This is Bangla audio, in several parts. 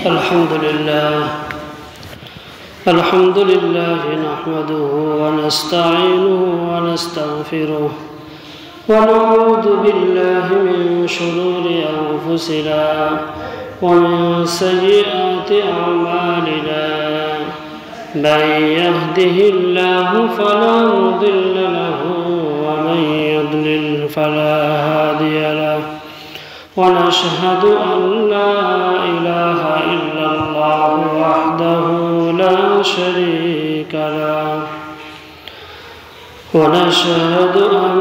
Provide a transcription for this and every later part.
الحمد لله نحمده ونستعينه ونستغفره ونعوذ بالله من شرور أنفسنا ومن سيئات أعمالنا من يهده الله فلا مضل له ومن يضلل فلا هادي له ونشهد أن لا إله إلا الله وحده لا شريك له ونشهد أن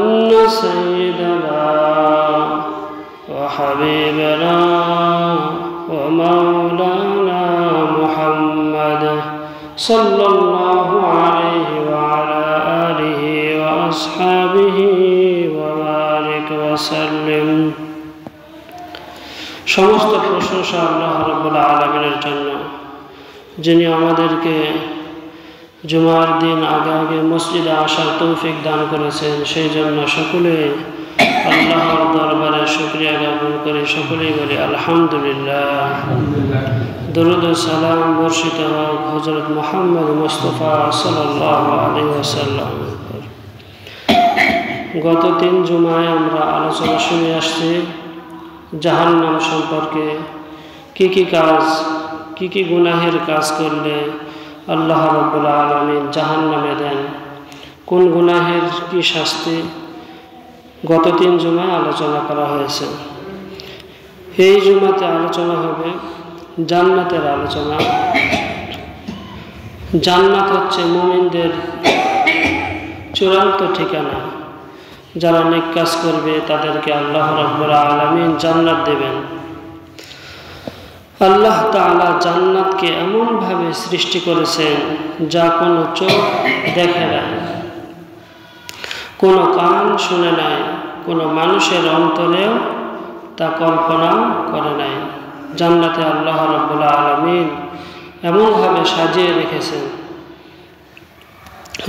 سيدنا وحبيبنا ومولانا محمد صلى الله عليه وعلى آله وأصحابه وبارك وسلم। সমস্ত প্রশংসা আল্লাহ রাব্বুল আলামিনের জন্য, যিনি আমাদেরকে জুমার দিন আগে মসজিদে আসার তৌফিক দান করেছেন। সেই জন্য সকলে আল্লাহর দরবারে শুকরিয়া জ্ঞাপন করে সকলেই বলি আলহামদুলিল্লাহ। দরুদ ও সালাম বর্ষিত হোক হযরত মুহাম্মদ মুস্তাফা সাল্লাল্লাহু আলাইহি ওয়াসাল্লাম। গত 3 জুমায় আমরা আলোচনা শুনে আসছি জাহান্নাম সম্পর্কে। কি গুনাহের কাজ করলে আল্লাহ রাব্বুল আলামিন জাহান্নামে দেন, কোন গুনাহের কি শাস্তি, গত 3 জুমায় আলোচনা করা হয়েছে। এই জুমাতে আলোচনা হবে জান্নাতের আলোচনা। জান্নাত হচ্ছে মুমিনদের চূড়ান্ত ঠিকানা। যারা নেক কাজ করবে তাদেরকে আল্লাহ রাব্বুল আলামিন জান্নাত দেবেন। আল্লাহ তাআলা জান্নাতকে এমনভাবে সৃষ্টি করেছেন যা কোনো চোখ দেখে নাই, কোনো কান শুনে নাই, কোনো মানুষের অন্তরেও তা কল্পনা করে নাই। জান্নাতে আল্লাহ রাব্বুল আলামিন এমনভাবে সাজিয়ে রেখেছেন।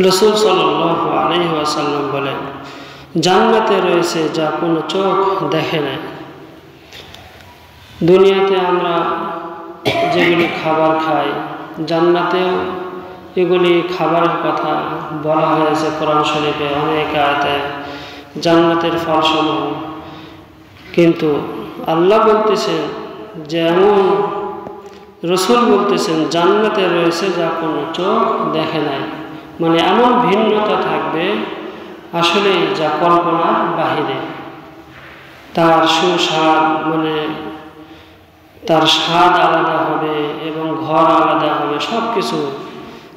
রাসূল সাল্লাল্লাহু আলাইহি ওয়াসাল্লাম বলেন, জান্নাতে রয়েছে যা কোনো চোখ দেখে নাই। দুনিয়াতে আমরা যেগুলি খাবার খাই, জান্নাতেও এগুলি খাবারের কথা বলা হয়েছে কোরআন শরীফে অনেক আয়াতে, জান্নাতের ফলসমূহ। কিন্তু আল্লাহ বলতেছেন যে এমন, রাসূল বলতেছেন জান্নাতে রয়েছে যা কোনো চোখ দেখে নাই। মানে এমন ভিন্নতা থাকবে আসলে যা কল্পনার বাহিরে। তার সুস্বাদ, মানে তার স্বাদ আলাদা হবে এবং ঘর আলাদা হবে, সব কিছু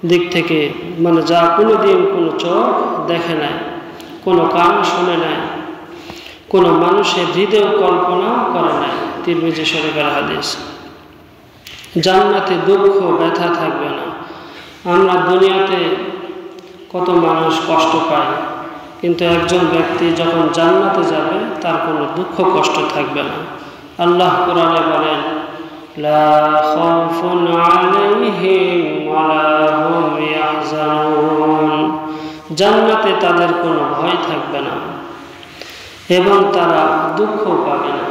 দিক থেকে, মানে যা কোনো দিন কোনো চোখ দেখে নাই, কোনো কান শুনে নাই, কোনো মানুষের হৃদয় কল্পনা করে নাই। তিরমিজি শরীফের হাদিস। জান্নাতে দুঃখ ব্যথা থাকবে না। আমরা দুনিয়াতে কত মানুষ কষ্ট পায়, কিন্তু একজন ব্যক্তি যখন জান্নাতে যাবে তার কোনো দুঃখ কষ্ট থাকবে না। আল্লাহ কোরআনে বলেন, লা খাউফুন আলাইহিম ওয়ালা হুম ইয়াহজানুন। জান্নাতে তাদের কোনো ভয় থাকবে না এবং তারা দুঃখ পাবে না।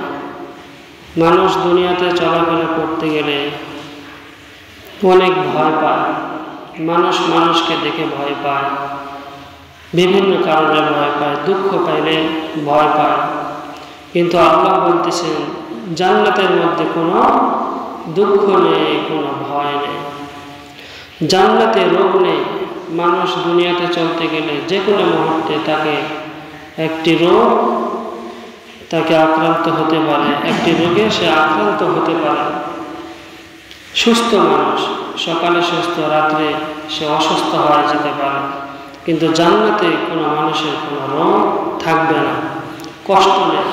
মানুষ দুনিয়াতে চলাফেরা করতে গেলে অনেক ভয় পায়। মানুষ মানুষকে দেখে ভয় পায়, বিভিন্ন কারণে ভয় পায়, দুঃখ পাইলে ভয় পায়। কিন্তু আল্লাহ বলতেছেন জান্নাতের মধ্যে কোনো দুঃখ নেই, কোনো ভয় নেই। জান্নাতে রোগ নেই। মানুষ দুনিয়াতে চলতে গেলে যে কোনো মুহূর্তে তাকে একটি রোগ তাকে আক্রান্ত হতে পারে, একটি রোগে সে আক্রান্ত হতে পারে। সুস্থ মানুষ সকালে সুস্থ, রাত্রে সে অসুস্থ হয়ে যেতে পারে। কিন্তু জান্নাতে কোনো মানুষের কোনো রোগ থাকবে না, কষ্ট নেই।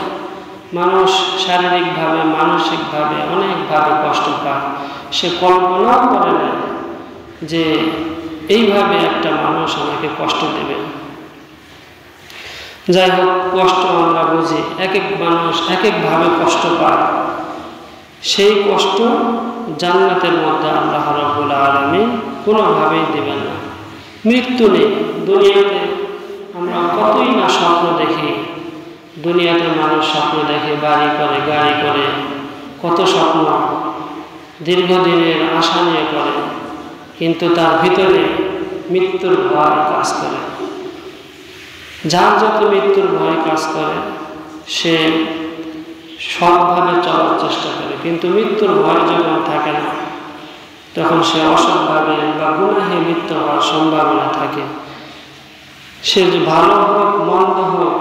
মানুষ শারীরিকভাবে মানসিকভাবে অনেকভাবে কষ্ট পায়, সে কল্পনাও করে না যে এইভাবে একটা মানুষ আমাকে কষ্ট দেবে। যাই হোক, কষ্ট আমরা বুঝি, এক এক মানুষ এক একভাবে কষ্ট পায়। সেই কষ্ট জান্নাতের মধ্যে আল্লাহ রাব্বুল আলামিন কোনোভাবেই দেবেন না। মৃত্যু নেই। দুনিয়াতে আমরা কতই না স্বপ্ন দেখি, দুনিয়াতে মানুষ স্বপ্ন দেখে বাড়ি করে, গাড়ি করে, কত স্বপ্ন। দীর্ঘদিনের আশা নিয়ে করে, কিন্তু তার ভিতরে মৃত্যুর ভয় কাজ করে। যার যত মৃত্যুর ভয় কাজ করে সে সৎভাবে চলার চেষ্টা করে, কিন্তু মৃত্যুর ভয় যখন থাকে না তখন সে অসৎভাবে বা গুনাহে লিপ্ত হওয়ার সম্ভাবনা থাকে। সে ভালো হোক মন্দ হোক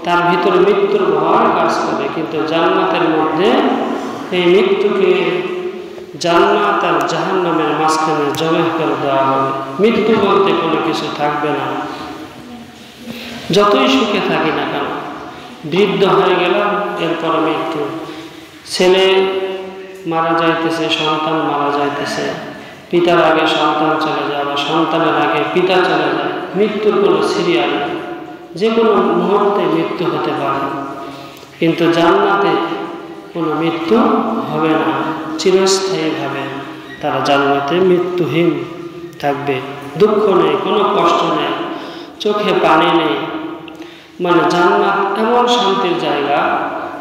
তার ভিতরে মৃত্যুর ভয় কাজ করে, কিন্তু জান্নাতের মধ্যে এই মৃত্যুকে জান্নাত আর জাহান্নামের মাঝখানে জমা করে দেওয়া হবে। মৃত্যু বলতে কোনো কিছু থাকবে না। যতই সুখে থাকি না কেন, বৃদ্ধ হয়ে গেলাম এরপরে মৃত্যু। ছেলে মারা যাইতেছে, সন্তান মারা যাইতেছে, পিতার আগে সন্তান চলে যায় বা সন্তানের আগে পিতা চলে যায়। মৃত্যুর কোনো সিরিয়াল নেই, যে কোনো মুহূর্তে মৃত্যু হতে পারে। কিন্তু জান্নাতে কোনো মৃত্যু হবে না, চিরস্থায়ীভাবে তারা জান্নাতে মৃত্যুহীন থাকবে। দুঃখ নেই, কোনো কষ্ট নেই, চোখে পানি নেই। মানে জান্নাত এমন শান্তির জায়গা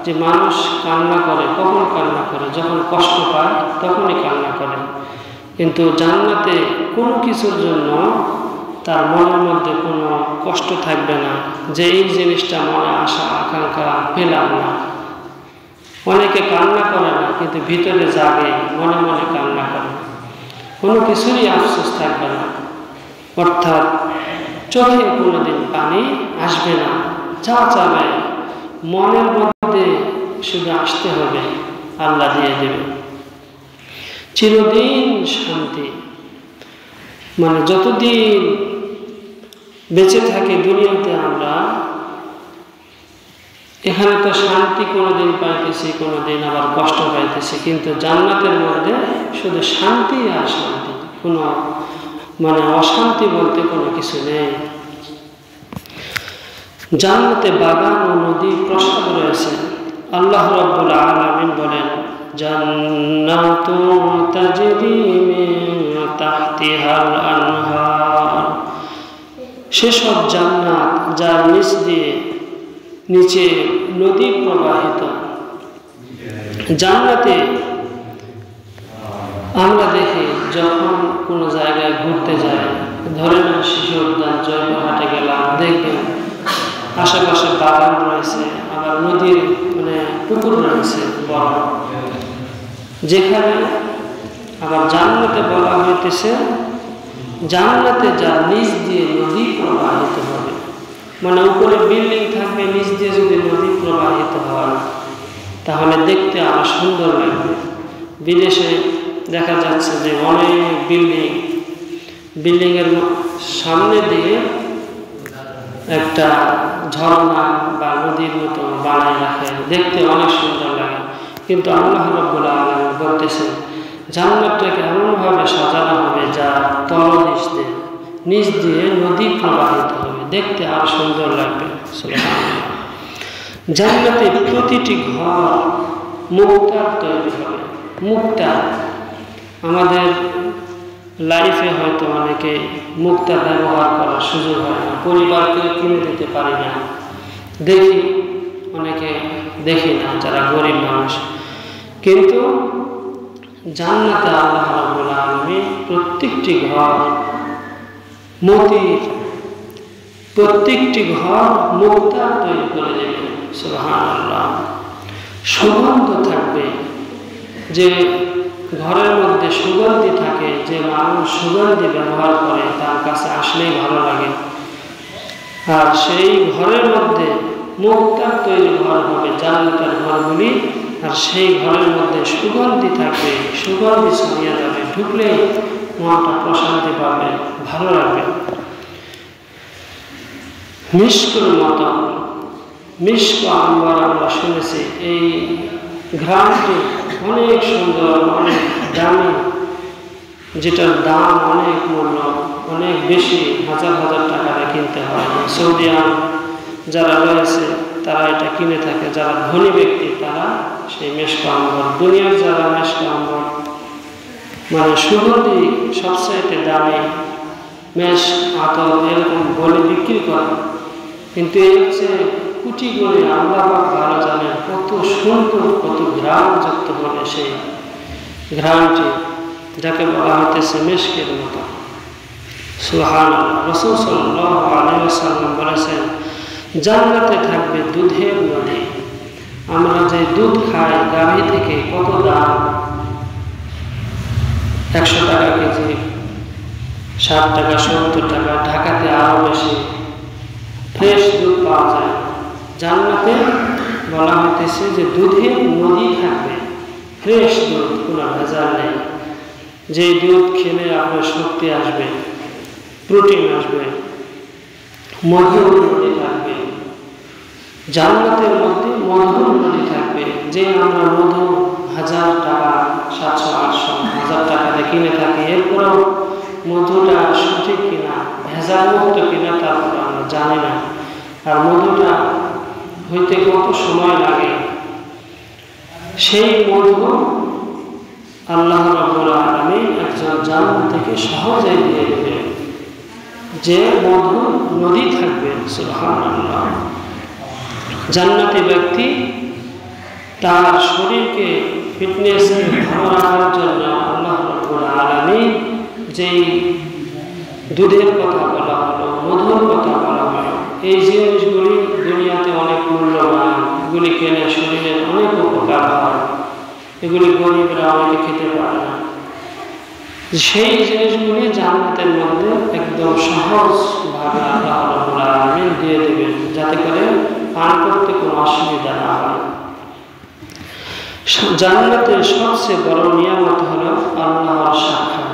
যে মানুষ কান্না করে। কখন কান্না করে? যখন কষ্ট পায় তখনই কান্না করে। কিন্তু জান্নাতে কোনো কিছুর জন্য তার মনের মধ্যে কোনো কষ্ট থাকবে না যে এই জিনিসটা মনে আশা আকাঙ্ক্ষা পেলাম না। অনেকে কান্না করে না, কিন্তু ভিতরে জাগে, মনে মনে কান্না করে। কোনো কিছুরই আফসোস থাকবে না, অর্থাৎ চোখে কোনোদিন পানি আসবে না। যা চাবে মনের মধ্যে শুধু আসতে হবে, আল্লাহ দিয়ে দেবে। চিরদিন শান্তি। মানে যতদিন বেঁচে থাকি দুনিয়াতে আমরা, এখানে তো শান্তি কোনোদিন পাইতেছি, কোনোদিন আবার কষ্ট পাইতেছি, কিন্তু জান্নাতের মধ্যে শুধু শান্তি আর শান্তি, কোনো মানে অশান্তি বলতে কোনো কিছু নেই। জান্নাতে বাগান ও নদী প্রসাদ রয়েছে। আল্লাহ রাব্বুল আলামিন বলেন, জান্নাতু তাজরি মিন তাহতিহাল আনহার। সেসব জান্নাত যার নিচে নদী প্রবাহিত। জান্নাতে আমরা দেখি যখন কোনো জায়গায় ঘুরতে যাই, ধরে না শিশু উদ্যান জয়পুরহাটে গেলাম, দেখবেন আশেপাশে বাগান রয়েছে, আবার নদীর মানে পুকুর রয়েছে বড়, যেখানে আবার জান্নাতে বলা হইতেছে জান্নাতে যার নিচ দিয়ে নদী প্রবাহিত হবে। মানে উপরে বিল্ডিং থাকবে, নিচ দিয়ে যদি নদী প্রবাহিত হয় তাহলে দেখতে আরো সুন্দর লাগবে। বিদেশে দেখা যাচ্ছে যে অনেক বিল্ডিংয়ের সামনে দিয়ে একটা ঝর্ণা বা নদীর মতো বানায় রাখে, দেখতে অনেক সুন্দর লাগে। কিন্তু আল্লাহ রাব্বুল আলামিন বলতেছেন জান্নাতটাকে এমনভাবে সাজানো হবে যা নিচ দিয়ে নদী প্রবাহিত হবে, দেখতে আরো সুন্দর লাগবে। সুবহানাল্লাহ। জান্নাতে প্রতিটি ঘর মুক্তার তৈরি হবে। মুক্তা আমাদের লাইফে হয়তো অনেকে মুক্তা ব্যবহার করার সুযোগ হয় না, পরিবারকে কিনে দিতে পারি না, দেখি না যারা গরিব মানুষ। কিন্তু জান্নাতে আল্লাহ রাব্বুল আলামিন প্রত্যেকটি ঘর মুক্তার তৈরি করে দেবেন। সুবহানাল্লাহ। সুগন্ধ থাকবে, যে ঘরের মধ্যে সুগন্ধি থাকে, যে মানুষ সুগন্ধি ব্যবহার করে তার কাছে আসলেই ভালো লাগে। আর সেই ঘরের মধ্যে মুক্তার তৈরি ঘর হবে জান্নাতের ঘরগুলি, আর সেই ঘরের মধ্যে সুগন্ধি থাকবে, সুগন্ধি ছড়িয়ে যাবে, ঢুকলে মনটা প্রশান্তি পাবে, ভালো লাগবে। মিষ্কর মতো মিষ্ক আম্বার আমরা শুনেছি, এই ঘ্রাণটি অনেক সুন্দর, অনেক দামি, যেটার দাম অনেক মূল্য, অনেক বেশি, হাজার হাজার টাকায় কিনতে হয়। সৌদি আরব যারা রয়েছে তারা এটা কিনে থাকে, যারা ধনী ব্যক্তি তারা সেই মেশক আম্বর, দুনিয়ার যারা মেশক আম্বর মানে সুগন্ধি সবচাইতে দামি মেশ আতর এরকম বলে বিক্রি করে, কিন্তু এই হচ্ছে কুটি করে আল্লাহ পাক ভালো জানেন কত সুন্দর, কত ঘ্রাণযুক্ত বলে সেই ঘ্রাণটি, যাকে বলা হতেছে মিশকের মতো। সুবহানাল্লাহ। রাসূল সাল্লাল্লাহু আলাইহি ওয়াসাল্লাম বলেছেন, জান্নাতে থাকবে দুধের নদী। আমরা যে দুধ খাই গাভী থেকে, কত দাম, 100 টাকা কেজি, 60 টাকা, 70 টাকা, ঢাকাতে আরো বেশি। ফ্রেশ দুধ পাওয়া যায়। জান্নাতে বলা হইতেছে যে দুধের নদী থাকবে, ফ্রেশ দুধ, কোনো ভেজাল নেই। যে দুধ খেলে আপনার শক্তি আসবে, প্রোটিন আসবে। মধুর নদী থাকবে জান্নাতের মধ্যে, মধুর নদী থাকবে। যে আমরা মধু 1000 টাকা, 700, 800, 1000 টাকাতে কিনে থাকি, এরপরেও মধুটা সঠিক কিনা, ভেজাল মুক্ত কিনা, তারপরে আমরা জানি না। আর মধুটা হইতে কত সময় লাগে, সেই মধু আল্লাহ রাব্বুল আলামিন একজন জান্নাত থেকে সহজেই দিয়ে দেবে। যে মধু নদী থাকবে। সুবহানাল্লাহ। জান্নাতি ব্যক্তি তার শরীরকে, ফিটনেসকে ভালো রাখার জন্য আল্লাহ রাব্বুল আলামিন যেই দুধের কথা বলা হলো, মধুর কথা বলা হলো, এই জিনিসগুলি দুনিয়াতে অনেক মূল্যবান। এগুলি খেলে শরীরের অনেক উপকার হয়। এগুলি গরিবরা অনেকে খেতে পারে না। সেই জিনিসগুলি জান্নাতের মধ্যে একদম সহজভাবে আল্লাহ রাব্বুল আলামিন দিয়ে দেবেন, যাতে করে পান করতে কোনো অসুবিধা না হয়। জান্নাতের সবচেয়ে বড় নিয়ামত হলো আল্লাহর সাক্ষাৎ।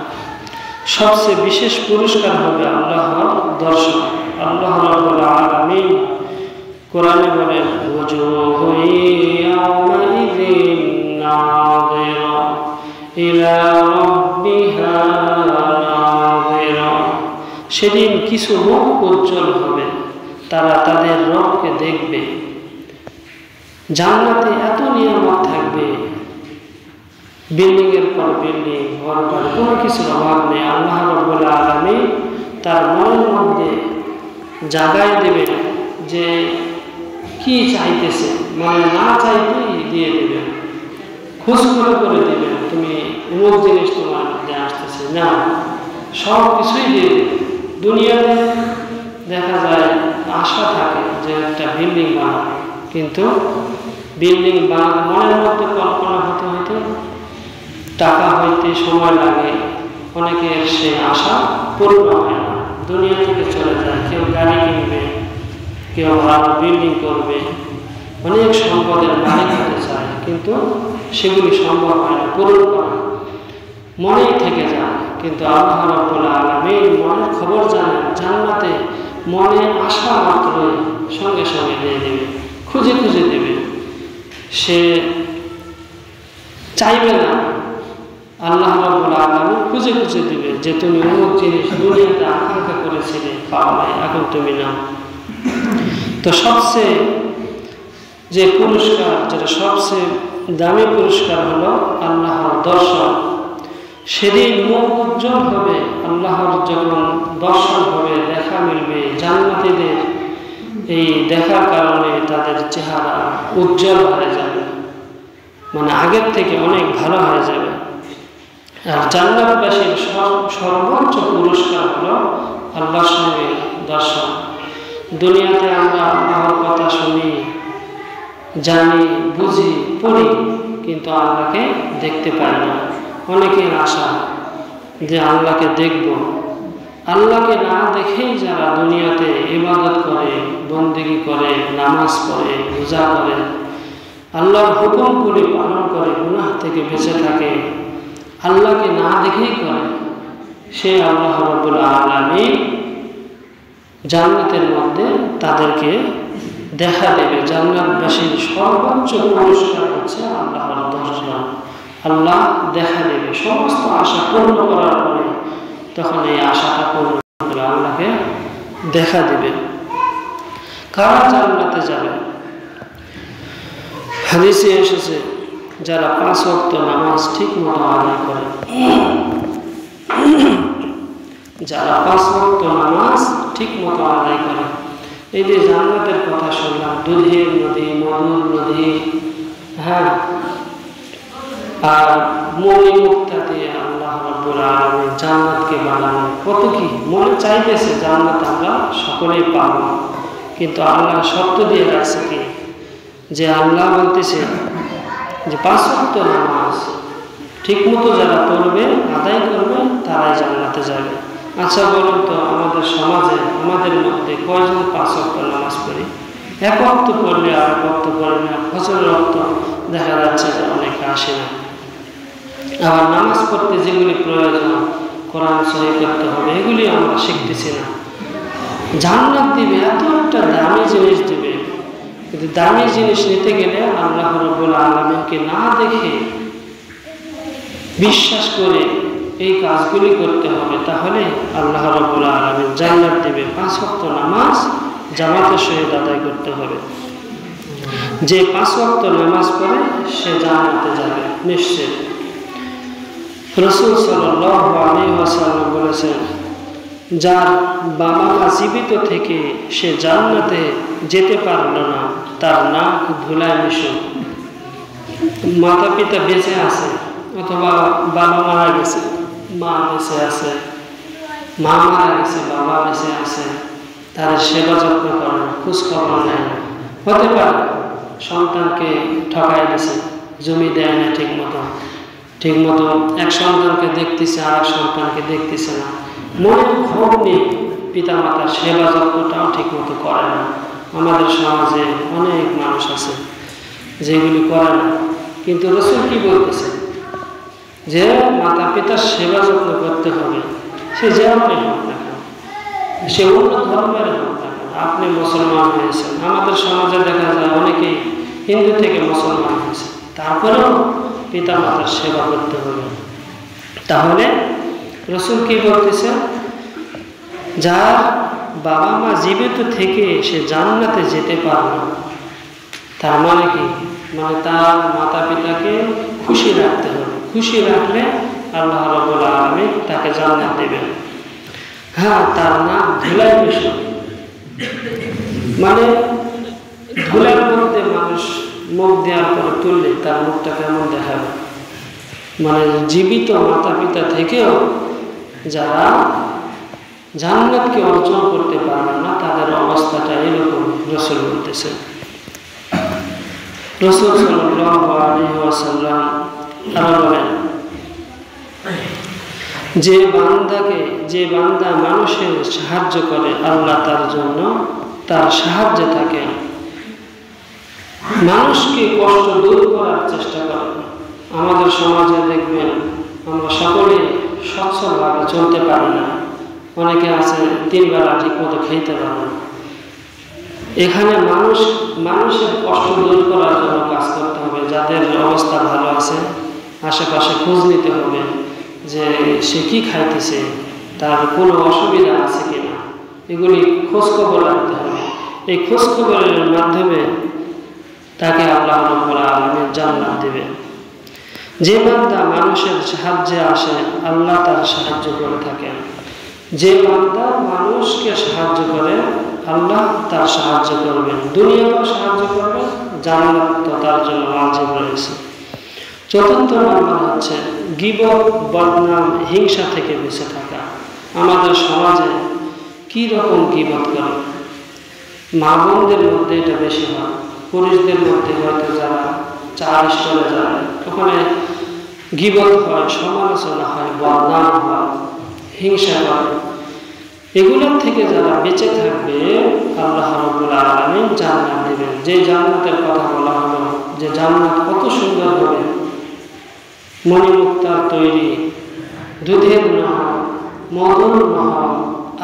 সবচেয়ে বিশেষ পুরস্কার হবে আল্লাহর দর্শন। আল্লাহ রাব্বুল আলামিন কোরআনে বলেন, ওয়াজুহু ইয়াওমাইযিন নাযিরা ইলা রাব্বিহা নাযিরা। সেদিন কিছু মুখ উজ্জ্বল হবে, তারা তাদের রবকে দেখবে। জান্নাতে এত নিয়ামত থাকবে, বিল্ডিংয়ের পর বিল্ডিং, ঘর বাড়ি, কোনো কিছুর অভাব নেই। আল্লাহ রাব্বুল আলামিন তার মনের মধ্যে জাগায় দেবেন যে কি চাইতেছে, মানে না চাইতেই দিয়ে দেবেন, খোঁজ করে দেবেন, তুমি অমুক জিনিস তোমার মধ্যে আসতেছে না, সব কিছুই দিয়ে দেবে। দুনিয়াতে দেখা যায় আশা থাকে যে একটা বিল্ডিং বানাবো, কিন্তু বিল্ডিং বানানো মনের মধ্যে কল্পনা হতে হইতে টাকা হইতে সময় লাগে। অনেকের সেই আশা পূর্ণ হয় না, দুনিয়া থেকে চলে যায়। কেউ গাড়ি কিনবে, কেউ ভালো বিল্ডিং করবে, অনেক সম্পদের মালিক হতে চায়, কিন্তু সেগুলি সম্ভব হয় না পূরণ করা, মনেই থেকে যায়। কিন্তু আল্লাহ রাব্বুল আলামিন মনের খবর জানেন। জান্নাতে মনে আশা মাত্রই সঙ্গে সঙ্গে দিয়ে দেবে, খুঁজে দেবে। সে চাইবে না, আল্লাহ রাব্বুল আলামিন খুঁজে দিবে যে তুমি অমুক জিনিস দুনিয়াতে আকাঙ্ক্ষা করেছিলে, পাও নাই, এখন তুমি নাও। তো সবচেয়ে যে পুরস্কার, যেটা সবচেয়ে দামি পুরস্কার হলো আল্লাহর দর্শন। সেদিন মুখ উজ্জ্বল হবে, আল্লাহর যখন দর্শন হবে, দেখা মিলবে, জান্নাতীদের এই দেখার কারণে তাদের চেহারা উজ্জ্বল হয়ে যাবে, মানে আগের থেকে অনেক ভালো হয়ে যাবে। আর জান্নাতবাসীর সর্বোচ্চ পুরস্কার হলো আল্লাহর সঙ্গে দর্শন। দুনিয়াতে আমরা আল্লাহর কথা শুনি, জানি, বুঝি, পড়ি, কিন্তু আল্লাহকে দেখতে পাই না। অনেকের আশা যে আল্লাহকে দেখব। আল্লাহকে না দেখেই যারা দুনিয়াতে ইবাদত করে, বন্দেগী করে, নামাজ পড়ে, রোজা করে, আল্লাহর হুকুমগুলি পালন করে, গুনাহ থেকে বেঁচে থাকে, আল্লাহকে না দেখেই করে, সে আল্লাহ রাব্বুল আলামিন জান্নাতের মধ্যে তাদেরকে দেখা দেবে। জান্নাতবাসীর সর্বোচ্চ পুরস্কার হচ্ছে আল্লাহর দর্শন। আল্লাহ দেখা দেবে, সমস্ত আশা পূর্ণ করার পরে তখন এই আশাটা পূর্ণ করে আল্লাহকে দেখা দিবে। কারা জান্নাতে যাবে? হাদিসে এসেছে, যারা 5 ওয়াক্ত নামাজ ঠিক মতো আদায় করে, যারা 5 ওয়াক্ত নামাজ ঠিক মতো আদায় করে। এই যে জান্নাতের কথা শুনলাম, দুধের নদী, মধুর নদী, হ্যাঁ, আর মনে মুক্তা দিয়ে আল্লাহ রাব্বুল আলামিন জান্নাতকে বানানো কত কি মনে চাইতেছে জান্নাত আমরা সকলেই পাব, কিন্তু আল্লাহ শর্ত দিয়ে রাখছে কি যে আল্লাহ বলতেছে যে 5 ওয়াক্ত নামাজ ঠিকমতো যারা পড়বে আদায় করবে তারাই জান্নাতে যাবে। আচ্ছা বলুন তো আমাদের সমাজে আমাদের মধ্যে কয়জন 5 ওয়াক্ত নামাজ পড়ি? এক ওয়াক্ত পড়লে আর এক ওয়াক্ত পড়ে না, ফজরের ওয়াক্ত দেখা যাচ্ছে যে অনেকে আসে না। আবার নামাজ পড়তে যেগুলি প্রয়োজন কোরআন সহি করতে হবে এগুলি আমরা শিখতেছি না। জান্নাত দিবে, এত একটা দামি জিনিস দিবে, কিন্তু দামি জিনিস নিতে গেলে আল্লাহ রাব্বুল আলামিনকে না দেখে বিশ্বাস করে এই কাজগুলি করতে হবে, তাহলে আল্লাহ রাব্বুল আলামিন জান্নাত দিবে। 5 ওয়াক্ত নামাজ জামাতের সহিত আদায় করতে হবে। যে 5 ওয়াক্ত নামাজ পড়ে সে জান্নাতে যাবে নিশ্চিত। রাসূল সাল্লাল্লাহু আলাইহি ওয়াসাল্লাম বলেছেন, যার বাবা মা জীবিত থেকে সে জান্নাতে যেতে পারল না তার নাক ধুলায় মিশুক। মাতা পিতা বেঁচে আছে অথবা বাবা মারা গেছে, মা বেঁচে আছে, মা মারা গেছে, বাবা বেঁচে আছে, তার সেবা যত্ন করেন, খোঁজখবর নেয় না। হতে পারে সন্তানকে ঠকাই দিয়েছে, জমি দেয় না ঠিক মতো এক সন্তানকে দেখতেছে আর এক সন্তানকে দেখতেছে না, মনের ক্ষোভ নিয়ে পিতা মাতার সেবা যত্নটাও ঠিক মতো করে না। আমাদের সমাজে অনেক মানুষ আছে যেগুলি করে না, কিন্তু রাসূল কি বলতেছে যে মাতা পিতার সেবা যত্ন করতে হবে, সে যেমনই হোক না কেন, সে অন্য ধর্মের হোক না কেন। আপনি মুসলমান হয়েছেন, আমাদের সমাজে দেখা যায় অনেকেই হিন্দু থেকে মুসলমান হয়েছে, তারপরেও পিতা মাতার সেবা করতে হবে। তাহলে রাসূল কি বলতেছে, যার বাবা মা জীবিত থেকে সে জান্নাতে যেতে পারবে না, তার মানে কি, মানে তার মাতা পিতাকে খুশি রাখতে হবে। খুশি রাখলে আল্লাহ রাব্বুল আলামিন তাকে জান্নাত দেবেন। হ্যাঁ, তার নাম ধুলায় মিশুক, মানে ধুলার মধ্যে মানুষ মুখ দেওয়ার পরে তুললে তার মুখটা কেমন দেখাবে। মানে জীবিত মাতা পিতা থেকেও যারা জান্নাতকে অর্জন করতে পারবে না তাদের অবস্থাটা এরকম রাসূল বলতেছেন। রাসূল সাল্লাল্লাহু আলাইহি ওয়াসাল্লাম আরো বলেন, যে বান্দা মানুষের সাহায্য করে আল্লাহ তার জন্য তার সাহায্যে থাকেন। মানুষকে কষ্ট দূর করার চেষ্টা করেন। আমাদের সমাজে দেখবেন আমরা সকলে সচ্ছলভাবে চলতে পারি না, অনেকে আছে 3 বেলা ঠিক মতো খেতে পারে না। এখানে মানুষের কষ্ট দূর করার জন্য কাজ করতে হবে। যাদের অবস্থা ভালো আছে আশেপাশে খোঁজ নিতে হবে যে সে কি খাইতেছে, তার কোনো অসুবিধা আছে কিনা, এগুলি খোঁজখবর রাখতে হবে। এই খোঁজখবরের মাধ্যমে তাকে আল্লাহ রাব্বুল আলামিন জান্নাত দেবে। যে বান্দা মানুষের সাহায্যে আসে আল্লাহ তার সাহায্য করে থাকেন। যে বান্দা মানুষকে সাহায্য করে আল্লাহ তার সাহায্য করবেন, দুনিয়াতেও সাহায্য করবেন, জান্নাত তো তার জন্য ওয়াজিব রয়েছে। 4th নম্বর হচ্ছে গীবত, বদনাম, হিংসা থেকে বেঁচে থাকা। আমাদের সমাজে কি রকম গীবত করে? মা বোনদের মধ্যে এটা বেশি হয়, পুরুষদের মধ্যে হয়তো যারা চা স্টলে যায় ওখানে গীবত হয়, সমালোচনা হয়, বদনাম হয়, হিংসা হয়। এগুলোর থেকে যারা বেঁচে থাকবে আল্লাহ রাব্বুল আলামিন জান্নাত দেবেন। যে জান্নাতের কথা বলা হলো, যে জান্নাত কত সুন্দর হবে, মণিমুক্তার তৈরি, দুধের নহর, মধুর নহর,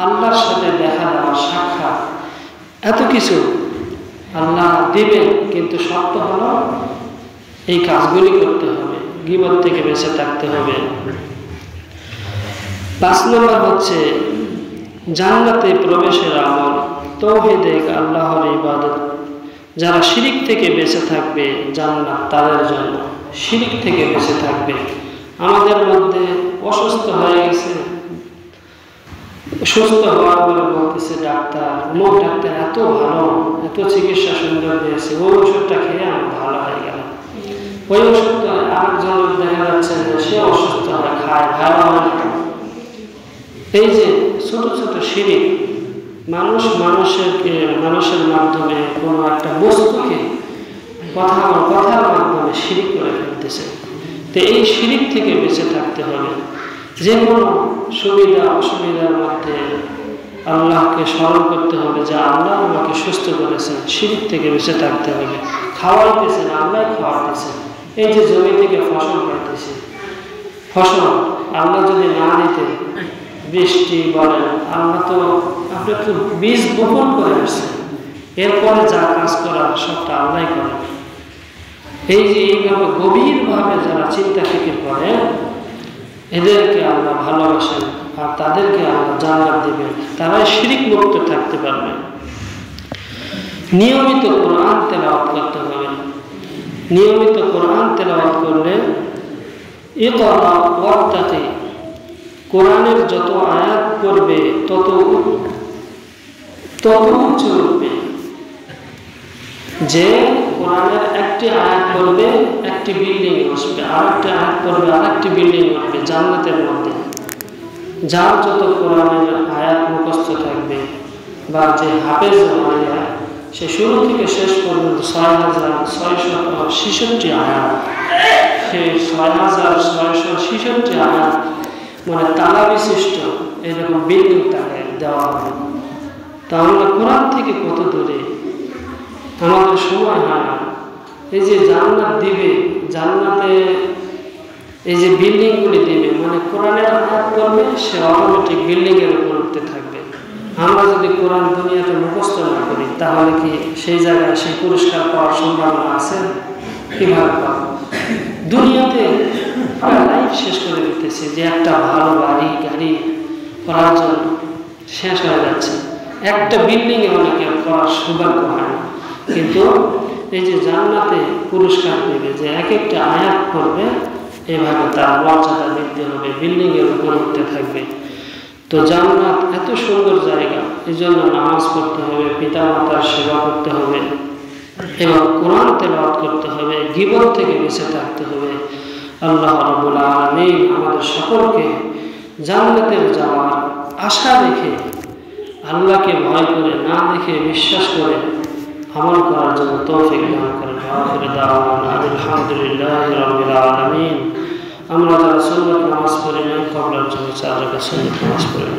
আল্লাহর সাথে দেখা দেওয়া, সাক্ষাৎ, এত কিছু আল্লাহ দেবেন। কিন্তু শর্ত হলো এই কাজগুলি করতে হবে, গীবত থেকে বেঁচে থাকতে হবে। 5 নম্বর হচ্ছে জান্নাতে প্রবেশের আমল, তাওহীদে আল্লাহর ইবাদত। যারা শিরিক থেকে বেঁচে থাকবে জান্নাত তাদের জন্য, শিরিক থেকে বেঁচে থাকবে। আমাদের মধ্যে অসুস্থ হয়ে গেছে, সুস্থ হওয়ার পরে বলতেছে ডাক্তার, অমুক ডাক্তার এত ভালো, এত চিকিৎসা সুন্দর দিয়েছে, ওই ওষুধটা খেয়ে আমি ভালো হয়ে গেলাম। ওই ওষুধটা আরেকজন দেখা খায়, ভালো হয় না। এই যে ছোট ছোট শিরিক, মানুষের মাধ্যমে কোনো একটা বস্তুকে কথার মাধ্যমে শিরিক করে ফেলতেছে। তো এই শিরিক থেকে বেঁচে থাকতে হবে। যে কোনো সুবিধা অসুবিধার মধ্যে আল্লাহকে স্মরণ করতে হবে যে আল্লাহ আমাকে সুস্থ করেছেন। শিরিক থেকে বেঁচে থাকতে হবে। খাওয়াইতেছেন, আল্লাহ খাওয়াইতেছেন। এই যে জমি থেকে ফসল পাইতেছে, ফসল আল্লাহ যদি না দিতে, বৃষ্টি বলেন, আল্লাহ তো আপনি একটু বীজ বপন করে আসছেন, এরপরে যা কাজ করার সবটা আল্লাহ করেন। এই যে এইভাবে গভীরভাবে যারা চিন্তা ফিকির করে, এদেরকে আল্লাহ ভালোবাসেন আর তাদেরকে আল্লাহ জান্নাত দিবেন। তারাই শিরিক মুক্ত থাকতে পারবে। নিয়মিত কোরআন তেলাওয়াত করতে হবে। নিয়মিত কোরআন তেলাওয়াত করলে ইকরা ওয়াত্তাকি, কোরআনের যত আয়াত পড়বে তত উঁচু উঠবে। যে কোরআনের একটি আয়াত পড়বে একটি বিল্ডিং আসবে, আর একটি আয়াত পড়বে আর একটি বিল্ডিং উঠবে জান্নাতের মধ্যে। যার যত কোরআনের আয়াত মুখস্থ থাকবে বা যে হাফেজ হয়, সে শুরু থেকে শেষ পর্যন্ত 6666 আয়াত, সেই 6666 আয়াত মানে তালা বিশিষ্ট এরকম বিল্ডিং তাকে দেওয়া হবে। তা আমরা কোরআন থেকে কত দূরে, আমাদের সময় হয় না। এই যে জান্নাত দিবে, জান্নাতে এই যে বিল্ডিংগুলি দিবে, মানে কোরআনের আয়াত করবে, সে অটোমেটিক বিল্ডিংয়ের উপর উঠতে থাকবে। আমরা যদি কোরআন দুনিয়াতে মুখস্থ না করি, তাহলে কি সেই জায়গায় সেই পুরস্কার পাওয়ার সম্ভাবনা আছে? কীভাবে পাবো? দুনিয়াতে আমরা লাইফ শেষ করে দিতেছি যে একটা ভালো বাড়ি গাড়ি করার জন্য শেষ হয়ে যাচ্ছে। একটা বিল্ডিংয়ে অনেকে করার সৌভাগ্য হয় না। কিন্তু এই যে জান্নাতে পুরস্কার দেবে, যে এক একটা আয়াত করবে, এভাবে তার মর্যাদা বৃদ্ধি হবে, বিল্ডিংয়ের উপর উঠতে থাকবে। তো জান্নাত এত সুন্দর জায়গা, এই জন্য নামাজ পড়তে হবে, পিতামাতার সেবা করতে হবে এবং কোরআন তেলাওয়াত করতে হবে, গীবত থেকে বেঁচে থাকতে হবে। আল্লাহ রাব্বুল আলামিন আমাদের সকলকে জান্নাতের যাওয়ার আশা রেখে, আল্লাহকে ভয় করে না দেখে বিশ্বাস করে আমল করার জন্য তৌফিক দান করেন। আখির দাওয়ানা আলহামদুলিল্লাহি রাব্বিল আলামিন। আমরা যারা সুন্নাত নামাজ পড়ি না, কবরের জন্য 4 রাকাত সুন্নাত নামাজ পড়ি।